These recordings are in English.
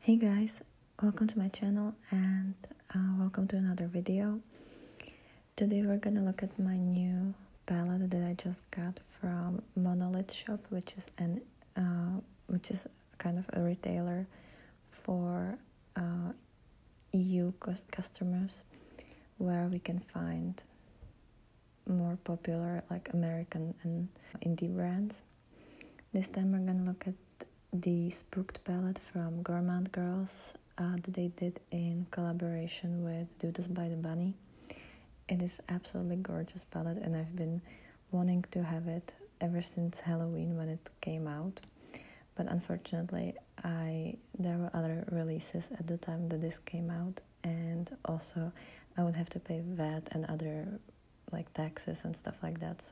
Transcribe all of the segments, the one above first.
Hey guys, welcome to my channel and welcome to another video. Today we're gonna look at my new palette that I just got from Monolith Shop, which is kind of a retailer for EU customers, where we can find more popular like American and indie brands. This time we're gonna look at the Spooked Palette from Gourmande girls that they did in collaboration with Doodles by the Bunny. It is absolutely gorgeous palette, and I've been wanting to have it ever since Haloween when it came out. But unfortunately, there were other releases at the time that this came out, and also I would have to pay VAT and other like taxes and stuff like that,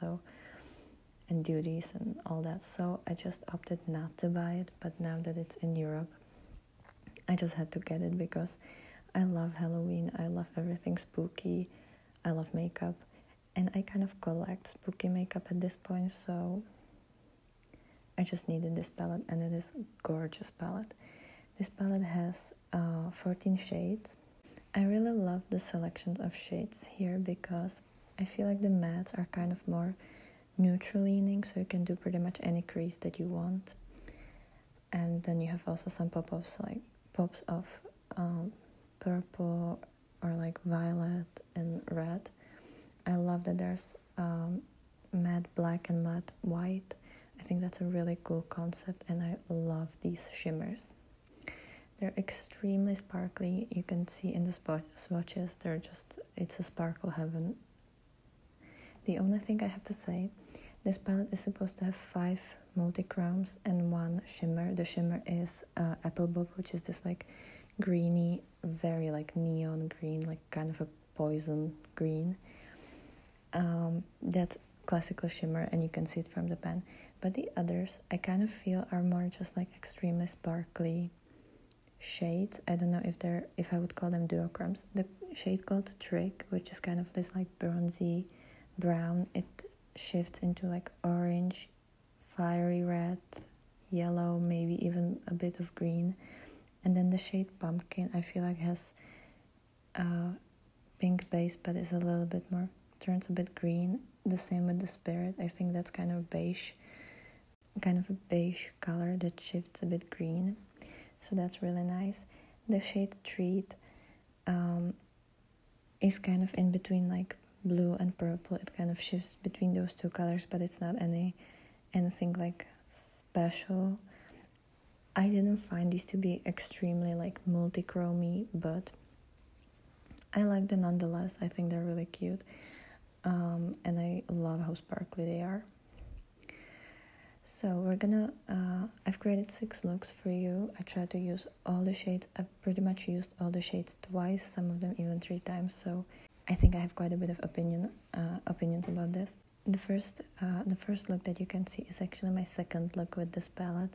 and duties and all that, so I just opted not to buy it. But now that it's in Europe, I just had to get it because I love Halloween, I love everything spooky, I love makeup, and I kind of collect spooky makeup at this point, so I just needed this palette, and it is a gorgeous palette. This palette has 14 shades. I really love the selections of shades here because I feel like the mattes are kind of more neutral leaning, so you can do pretty much any crease that you want. And then you have also some pops of purple or like violet and red. I love that there's matte black and matte white. I think that's a really cool concept, and I love these shimmers. They're extremely sparkly. You can see in the swatches, it's a sparkle heaven. The only thing I have to say, this palette is supposed to have 5 multi-chromes and 1 shimmer. The shimmer is Apple Book, which is this like greeny, very like neon green, like kind of a poison green. That's classical shimmer, and you can see it from the pen. But the others, I kind of feel are more just like extremely sparkly shades. I don't know if I would call them duochromes. The shade called Trick, which is kind of this like bronzy brown, it shifts into like orange, fiery red, yellow, maybe even a bit of green. And then the shade Pumpkin, I feel like has a pink base, but it's a little bit more, turns a bit green. The same with the Spirit. I think that's kind of a beige color that shifts a bit green, so that's really nice. The shade Treat is kind of in between like blue and purple. It kind of shifts between those two colors, but it's not anything like special. I didn't find these to be extremely like multi-chromy, but I like them nonetheless. I think they're really cute, and I love how sparkly they are. So we're gonna I've created 6 looks for you. I tried to use all the shades. I've pretty much used all the shades twice, some of them even 3 times, so I think I have quite a bit of opinions about this. The first look that you can see is actually my second look with this palette,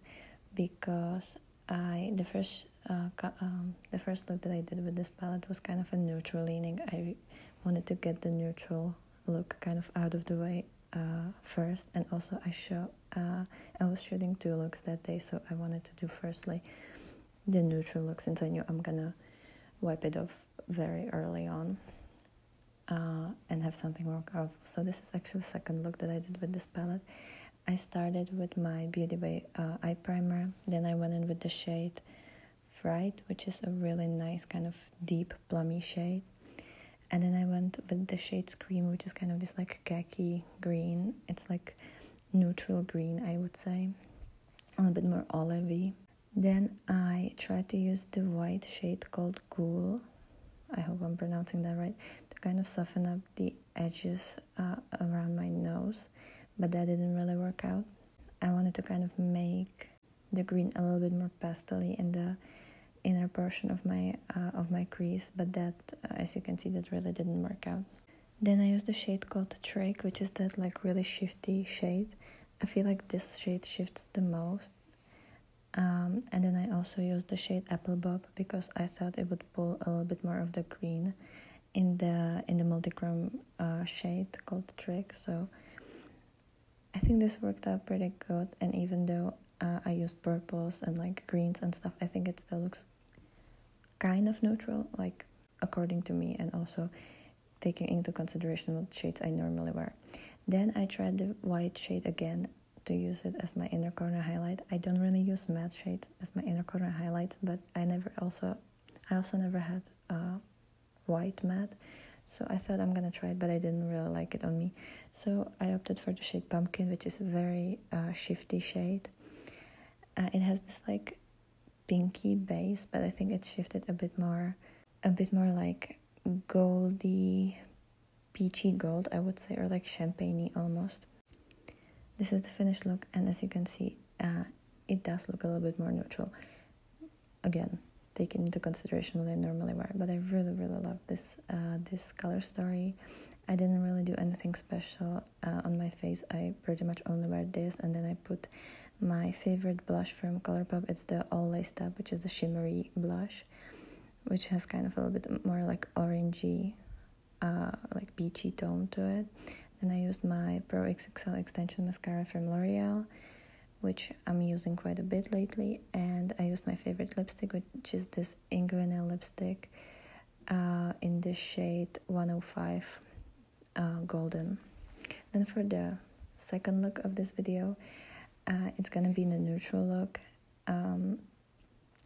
because the first look that I did with this palette was kind of a neutral leaning. I wanted to get the neutral look kind of out of the way first, and also I was shooting 2 looks that day, so I wanted to do firstly the neutral look, since I knew I'm gonna wipe it off very early on. And have something more colorful. So this is actually the second look that I did with this palette. I started with my BeautyBay eye primer, then I went in with the shade Fright, which is a really nice kind of deep plummy shade, and then I went with the shade Scream, which is kind of this like khaki green. It's like neutral green, I would say, a little bit more olivey. Then I tried to use the white shade called Ghoul, I hope I'm pronouncing that right, to kind of soften up the edges around my nose, but that didn't really work out. I wanted to kind of make the green a little bit more pastel-y in the inner portion of my crease, but that, as you can see, that really didn't work out. Then I used the shade called Trick, which is that like really shifty shade. I feel like this shade shifts the most. And then I also used the shade Apple Bob because I thought it would pull a little bit more of the green in the multi-chrome shade called Trick. So I think this worked out pretty good, and even though I used purples and like greens and stuff, I think it still looks kind of neutral, like according to me, and also taking into consideration what shades I normally wear. Then I tried the white shade again to use it as my inner corner highlight. I don't really use matte shades as my inner corner highlights, but I also never had white matte, so I thought I'm gonna try it, but I didn't really like it on me. So I opted for the shade Pumpkin, which is a very shifty shade. It has this like pinky base, but I think it's shifted a bit more like goldy, peachy gold, I would say, or like champagne-y almost. This is the finished look, and as you can see, it does look a little bit more neutral. Again, taking into consideration what I normally wear, but I really love this color story. I didn't really do anything special on my face. I pretty much only wear this, and then I put my favorite blush from Colourpop. It's the All Laced Up, which is the shimmery blush, which has kind of a little bit more like orangey, like peachy tone to it. Then I used my Pro XXL Extension Mascara from L'Oreal, which I'm using quite a bit lately, and I used my favorite lipstick, which is this Ink Vinyl lipstick in the shade 105 Golden. Then for the second look of this video, it's gonna be in a neutral look.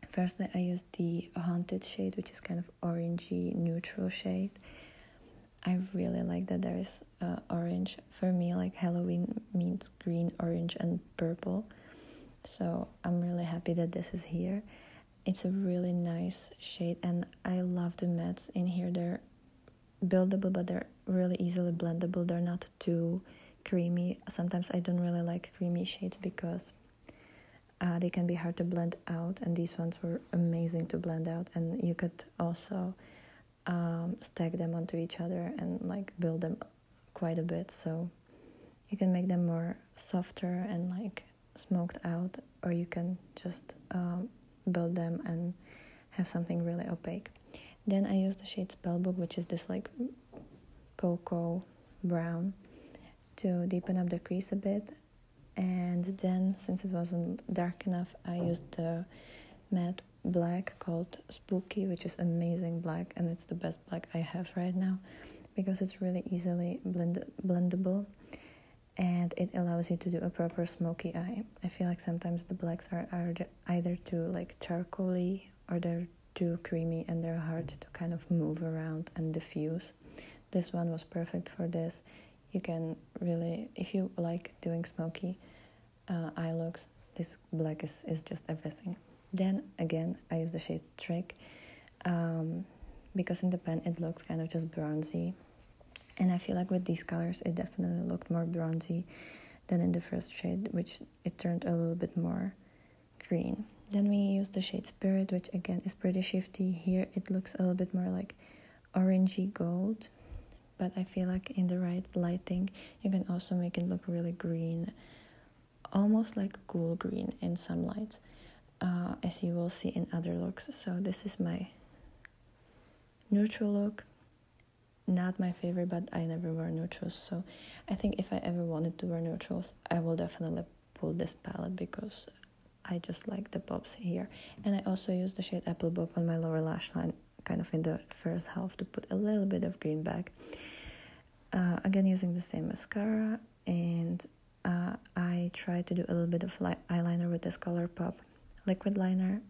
Firstly, I used the Haunted shade, which is kind of orangey neutral shade. I really like that there is orange. For me, like Halloween means green, orange, and purple. So I'm really happy that this is here. It's a really nice shade, and I love the mattes in here. They're buildable, but they're really easily blendable. They're not too creamy. Sometimes I don't really like creamy shades because they can be hard to blend out, and these ones were amazing to blend out, and you could also stack them onto each other and like build them quite a bit, so you can make them more softer and like smoked out, or you can just build them and have something really opaque. Then I used the shade Spellbook, which is this like cocoa brown, to deepen up the crease a bit. And then, since it wasn't dark enough, I used the matte black called Spooky, which is amazing black, and it's the best black I have right now because it's really easily blendable, and it allows you to do a proper smoky eye. I feel like sometimes the blacks are either too like charcoaly or they're too creamy and they're hard to kind of move around and diffuse. This one was perfect for this. You can really, if you like doing smoky eye looks, this black is just everything. Then again, I use the shade Trick because in the pen it looks kind of just bronzy, and I feel like with these colors it definitely looked more bronzy than in the first shade, which it turned a little bit more green. Then we use the shade Spirit, which again is pretty shifty. Here it looks a little bit more like orangey gold, but I feel like in the right lighting you can also make it look really green, almost like cool green in some lights, as you will see in other looks. So this is my neutral look. Not my favorite, but I never wear neutrals, so I think if I ever wanted to wear neutrals, I will definitely pull this palette because I just like the pops here. And I also use the shade Apple Bob on my lower lash line, kind of in the first half, to put a little bit of green back. Again, using the same mascara, and I tried to do a little bit of eyeliner with this Colourpop liquid liner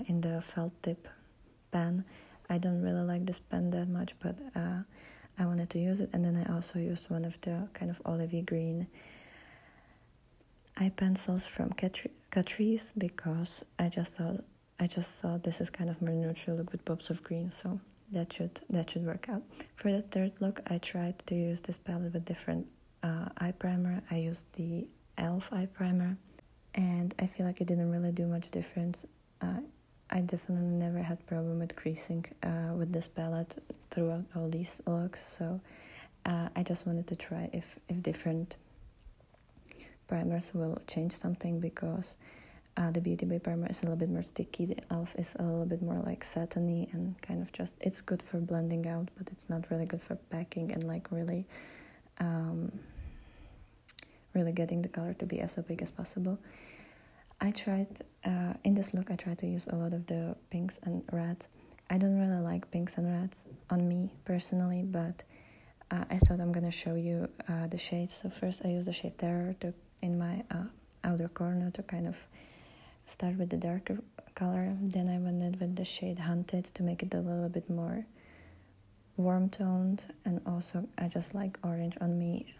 in the felt tip pen. I don't really like this pen that much, but I wanted to use it. And then I also used one of the kind of olivey green eye pencils from Catrice because I just thought this is kind of more neutral look with pops of green, so that should work out. For the third look, I tried to use this palette with different eye primer. I used the e.l.f. eye primer, and I feel like it didn't really do much difference. I definitely never had problem with creasing with this palette throughout all these looks, so I just wanted to try if different primers will change something, because the BeautyBay primer is a little bit more sticky. The e.l.f. is a little bit more like satiny and kind of just, it's good for blending out, but it's not really good for packing and like really getting the color to be as opaque as possible. I tried, in this look, I tried to use a lot of the pinks and reds. I don't really like pinks and reds on me personally, but I thought I'm gonna show you the shades. So first I use the shade Terror in my outer corner to kind of start with the darker color. Then I went in with the shade Hunted to make it a little bit more warm toned, and also I just like orange on me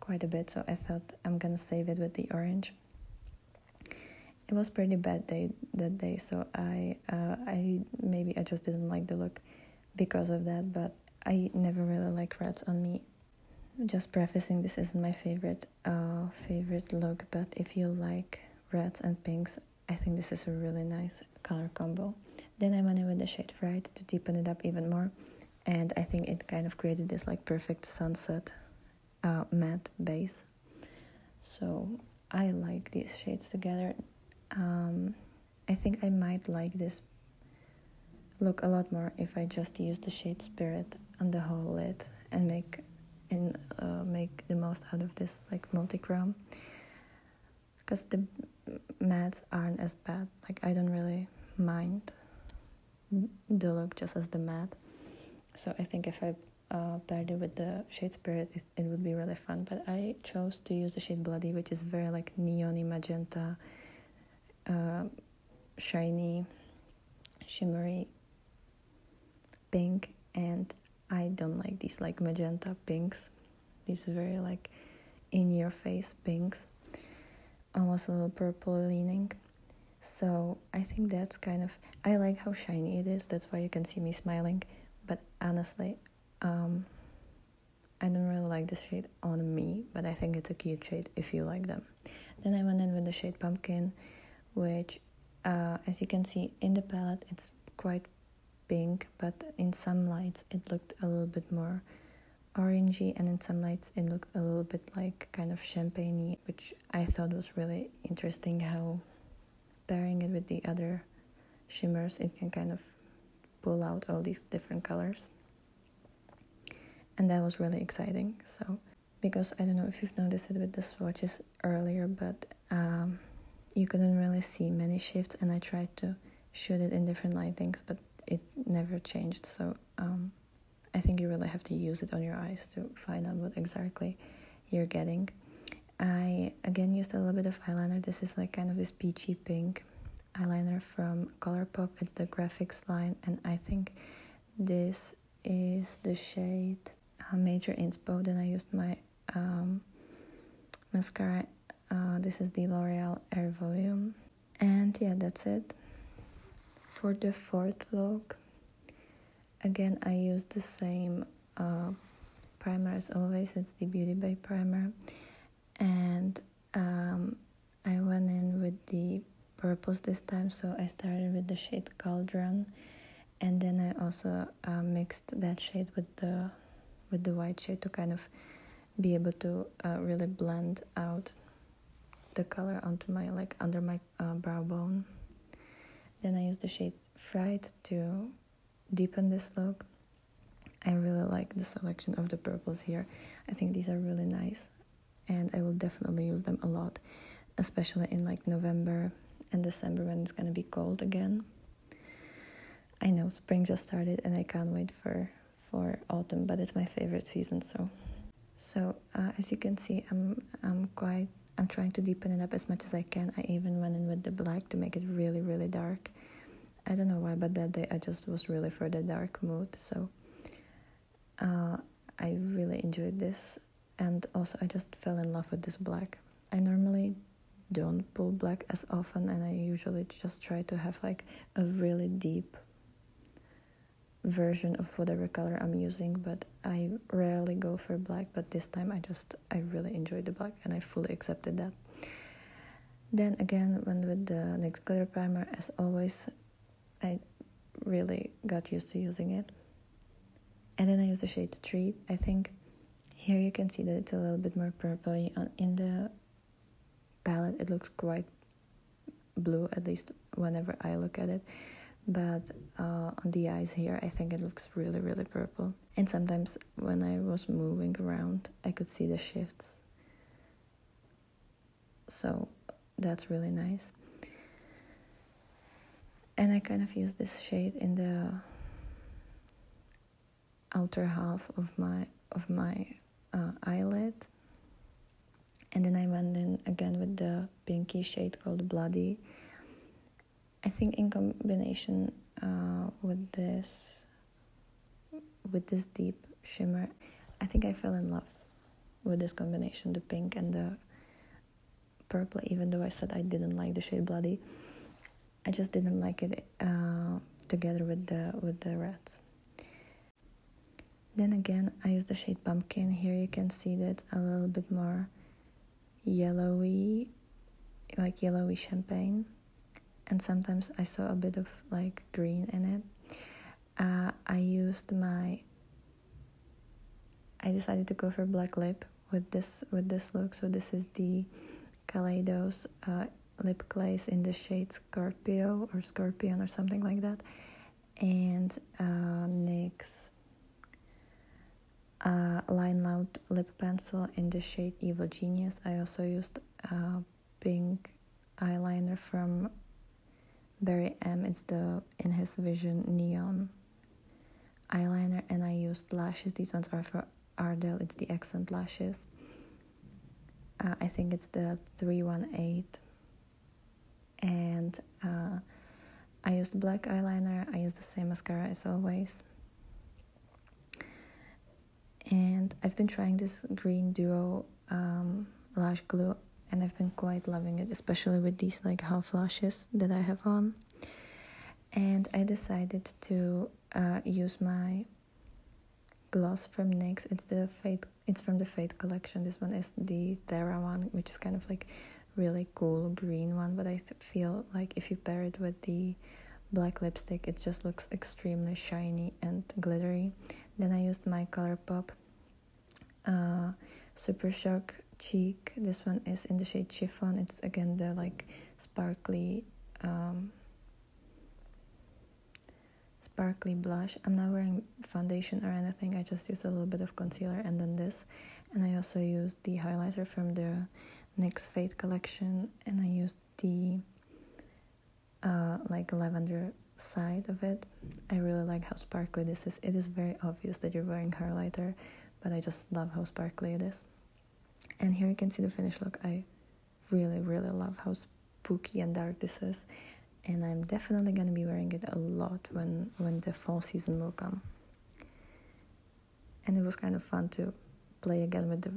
quite a bit, so I thought I'm gonna save it with the orange. It was pretty bad that day, so I maybe I just didn't like the look because of that, but I never really like reds on me. Just prefacing, this isn't my favorite look, but if you like reds and pinks, I think this is a really nice color combo. Then I went in with the shade Fright to deepen it up even more, and I think it kind of created this like perfect sunset matte base. So I like these shades together. I think I might like this look a lot more if I just use the shade Spirit on the whole lid and make the most out of this like multi-chrome, because the mattes aren't as bad. Like I don't really mind the look just as the matte, so I think if I paired it with the shade Spirit, it would be really fun. But I chose to use the shade Bloody, which is very like neony magenta, shiny, shimmery pink, and I don't like these like magenta pinks, these very like in your face pinks, almost a little purple leaning. So I think that's kind of, I like how shiny it is, that's why you can see me smiling, but honestly I don't really like this shade on me, but I think it's a cute shade if you like them. Then I went in with the shade Pumpkin, which as you can see in the palette it's quite pink, but in some lights it looked a little bit more orangey, and in some lights it looked a little bit like kind of champagne-y, which I thought was really interesting, how pairing it with the other shimmers it can kind of pull out all these different colors, and that was really exciting. So because I don't know if you've noticed it with the swatches earlier, but you couldn't really see many shifts, and I tried to shoot it in different lightings, but it never changed. So I think you really have to use it on your eyes to find out what exactly you're getting. I again used a little bit of eyeliner. This is like kind of this peachy pink eyeliner from Colourpop. It's the Graphics line, and I think this is the shade Major Inspo. Then I used my mascara. This is the L'Oreal Air Volume, and yeah, that's it. For the fourth look, again I used the same primer as always. It's the BeautyBay primer, and I went in with the purples this time, so I started with the shade Cauldron, and then I also mixed that shade with the white shade to kind of be able to really blend out the color onto my like under my brow bone. Then I used the shade Fright to deepen this look. I really like the selection of the purples here. I think these are really nice, and I will definitely use them a lot, especially in like November and December when it's gonna be cold again. I know spring just started and I can't wait for autumn, but it's my favorite season. So as you can see, I'm trying to deepen it up as much as I can. I even went in with the black to make it really, really dark. I don't know why, but that day I just was really for the dark mood. So I really enjoyed this, and also I just fell in love with this black. I normally don't pull black as often, and I usually just try to have like a really deep version of whatever color I'm using, but I rarely go for black. But this time I really enjoyed the black, and I fully accepted that. Then again, went with the Nyx Glitter primer. As always, I really got used to using it. And then I used the shade Treat. I think here you can see that it's a little bit more purpley. In the palette it looks quite blue, at least whenever I look at it. But on the eyes here, I think it looks really, really purple. And sometimes when I was moving around, I could see the shifts. So that's really nice. And I kind of use this shade in the outer half of my eyelid. And then I went in again with the pinky shade called Bloody. I think in combination with this deep shimmer, I think I fell in love with this combination, the pink and the purple. Even though I said I didn't like the shade Bloody, I just didn't like it together with the reds. Then again, I used the shade Pumpkin. Here you can see that a little bit more yellowy, like yellowy champagne, and sometimes I saw a bit of like green in it. I decided to go for black lip with this look. So this is the Kaleidos lip glaze in the shade Scorpio or Scorpion or something like that, and NYX Line Loud lip pencil in the shade Evil Genius. I also used pink eyeliner from Barry M. It's the In His Vision Neon eyeliner, and I used lashes. These ones are for Ardell. It's the Accent lashes. I think it's the 318. And I used black eyeliner. I used the same mascara as always. And I've been trying this green duo lash glue, and I've been quite loving it, especially with these like half lashes that I have on. And I decided to use my gloss from NYX. It's from the Fate collection. This one is the Terra one, which is kind of like really cool green one, but I feel like if you pair it with the black lipstick, it just looks extremely shiny and glittery. Then I used my ColourPop Super Shock Cheek. This one is in the shade Chiffon. It's again the like sparkly blush. I'm not wearing foundation or anything. I just used a little bit of concealer and then this. And I also used the highlighter from the NYX Fate collection, and I used the like lavender side of it. I really like how sparkly this is. It is very obvious that you're wearing highlighter, but I just love how sparkly it is. And here you can see the finished look. I really, really love how spooky and dark this is, and I'm definitely gonna be wearing it a lot when the fall season will come. And it was kind of fun to play again with the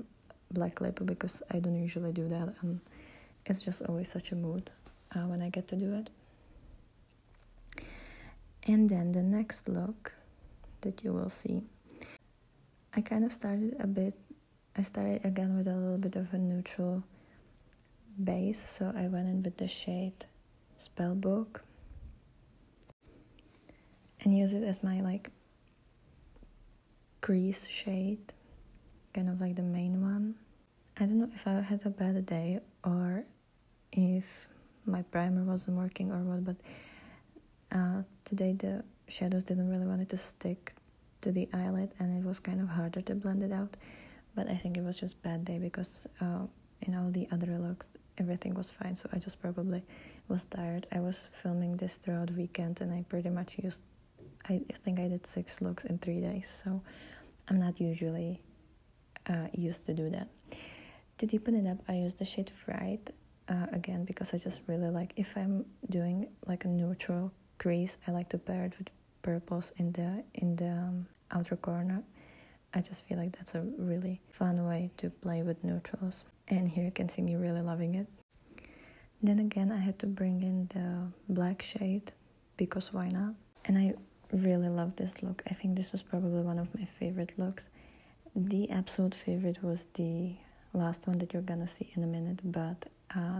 black lip, because I don't usually do that, and it's just always such a mood when I get to do it. And then the next look that you will see, I kind of started again with a little bit of a neutral base, so I went in with the shade Spellbook and use it as my like crease shade, kind of like the main one. I don't know if I had a bad day or if my primer wasn't working or what, but today the shadows didn't really want it to stick to the eyelid, and it was kind of harder to blend it out. But I think it was just bad day, because in all the other looks everything was fine, so I just probably was tired. I was filming this throughout the weekend, and I pretty much I think I did 6 looks in 3 days, so I'm not usually used to do that. To deepen it up, I used the shade Fright again, because I just really like, if I'm doing like a neutral crease, I like to pair it with purples in the outer corner. I just feel like that's a really fun way to play with neutrals, and here you can see me really loving it. Then again, I had to bring in the black shade, because why not? And I really love this look. I think this was probably one of my favorite looks. The absolute favorite was the last one that you're gonna see in a minute, but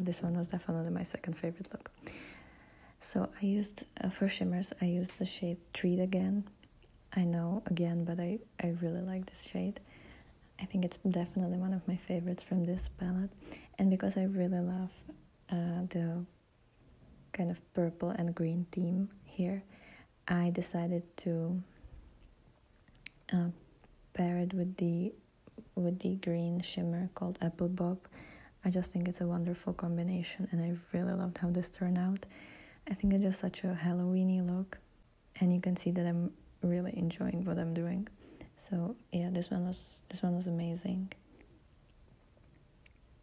this one was definitely my second favorite look. So I used, for shimmers, I used the shade Treat again. I know, again, but I really like this shade. I think it's definitely one of my favorites from this palette. And because I really love the kind of purple and green theme here, I decided to pair it with the green shimmer called Apple Bob. I just think it's a wonderful combination, and I really loved how this turned out. I think it's just such a Halloweeny look, and you can see that I'm really enjoying what I'm doing. So yeah, this one was amazing.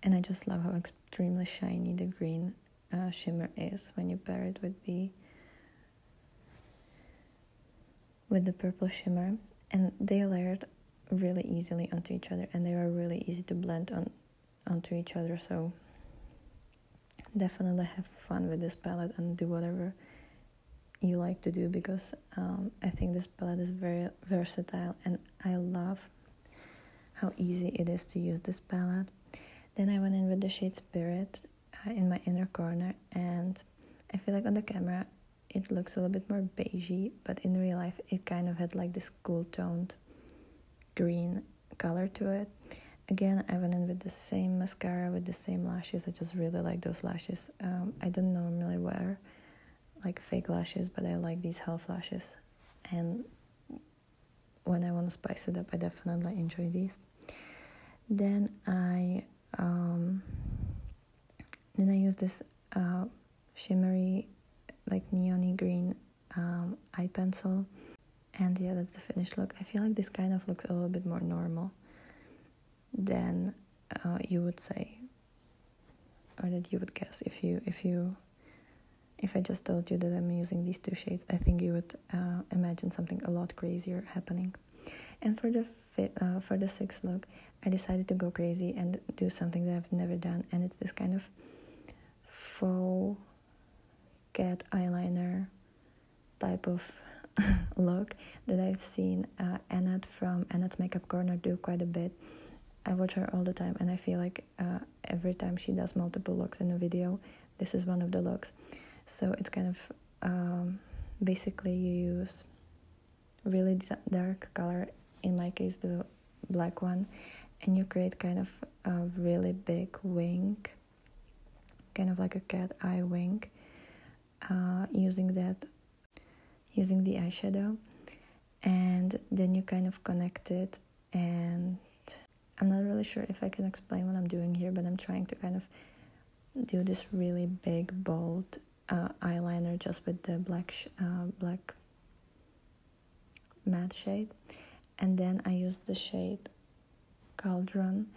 And I just love how extremely shiny the green shimmer is when you pair it with the purple shimmer. And they layered really easily onto each other, and they are really easy to blend onto each other. So definitely have fun with this palette and do whatever you like to do, because I think this palette is very versatile, and I love how easy it is to use this palette. Then I went in with the shade Spirit in my inner corner, and I feel like on the camera it looks a little bit more beigey, but in real life it kind of had like this cool toned green color to it. Again, I went in with the same mascara, with the same lashes. I just really like those lashes. I don't normally wear like fake lashes, but I like these half lashes, and when I want to spice it up, I definitely enjoy these. Then I use this shimmery, like neon-y green eye pencil, and yeah, that's the finished look. I feel like this kind of looks a little bit more normal than you would say, or that you would guess if I just told you that I'm using these two shades. I think you would imagine something a lot crazier happening. And for the sixth look, I decided to go crazy and do something that I've never done, and it's this kind of faux cat eyeliner type of look that I've seen Annette from Annette's Makeup Corner do quite a bit. I watch her all the time, and I feel like every time she does multiple looks in a video, this is one of the looks. So it's kind of basically you use really dark color, in my case the black one, and you create kind of a really big wing, kind of like a cat eye wing, using the eyeshadow, and then you kind of connect it. And I'm not really sure if I can explain what I'm doing here, but I'm trying to kind of do this really big bold eyeliner just with the black matte shade. And then I use the shade Cauldron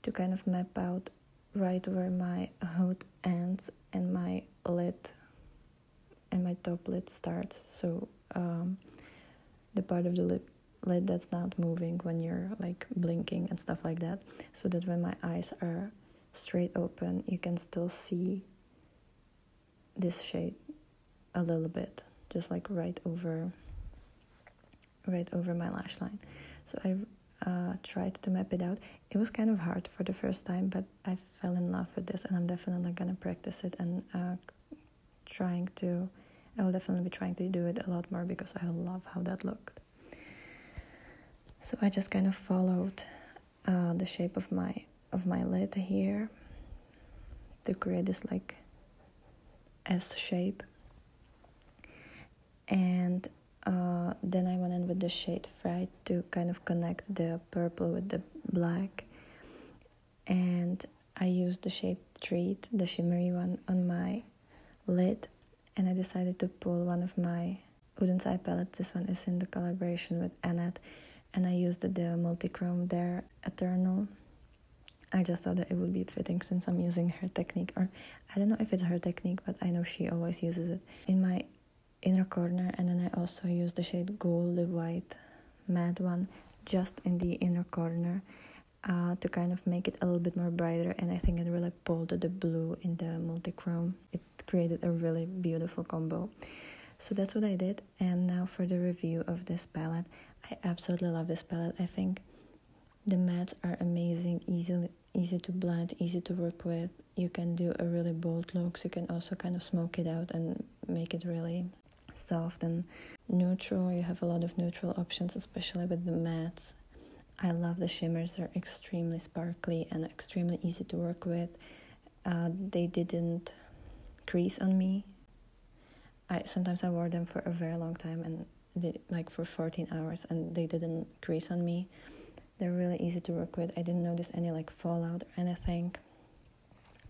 to kind of map out right where my hood ends and my lid and my top lid starts. So the part of the lid that's not moving when you're like blinking and stuff like that, so that when my eyes are straight open, you can still see this shade a little bit, just like right over my lash line. So I tried to map it out. It was kind of hard for the first time, but I fell in love with this, and I'm definitely gonna practice it, and I will definitely be trying to do it a lot more, because I love how that looked. So I just kind of followed the shape of my lid here to create this like S shape, and then I went in with the shade Fright to kind of connect the purple with the black, and I used the shade Treat, the shimmery one, on my lid, and I decided to pull one of my Woodens eye palettes. This one is in the collaboration with Annette, and I used the multi-chrome there, Eternal. I just thought that it would be fitting since I'm using her technique, or I don't know if it's her technique, but I know she always uses it, in my inner corner. And then I also used the shade Ghoul, the white matte one, just in the inner corner to kind of make it a little bit more brighter, and I think it really pulled the blue in the multi-chrome. It created a really beautiful combo. So that's what I did. And now for the review of this palette. I absolutely love this palette. I think the mattes are amazing, easy to blend, easy to work with. You can do a really bold look, so you can also kind of smoke it out and make it really soft and neutral. You have a lot of neutral options, especially with the mattes. I love the shimmers. They're extremely sparkly and extremely easy to work with. They didn't crease on me. Sometimes I wore them for a very long time, and like for 14 hours, and they didn't crease on me. They're really easy to work with. I didn't notice any like fallout or anything.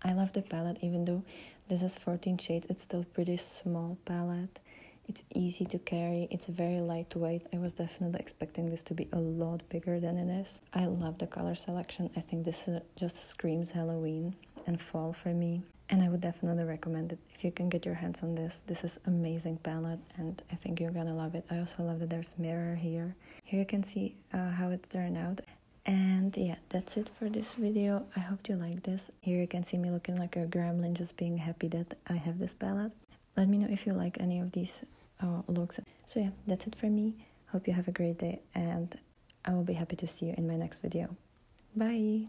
I love the palette, even though This is 14 shades. It's still pretty small palette. It's easy to carry. It's very lightweight. I was definitely expecting this to be a lot bigger than it is. I love the color selection. I think this just screams Halloween and fall for me. And I would definitely recommend it if you can get your hands on this. This is amazing palette and I think you're gonna love it. I also love that there's mirror here. Here you can see how it turned out. And yeah, that's it for this video. I hope you like this. Here you can see me looking like a gremlin, just being happy that I have this palette. Let me know if you like any of these looks. So yeah, that's it for me. Hope you have a great day and I will be happy to see you in my next video. Bye!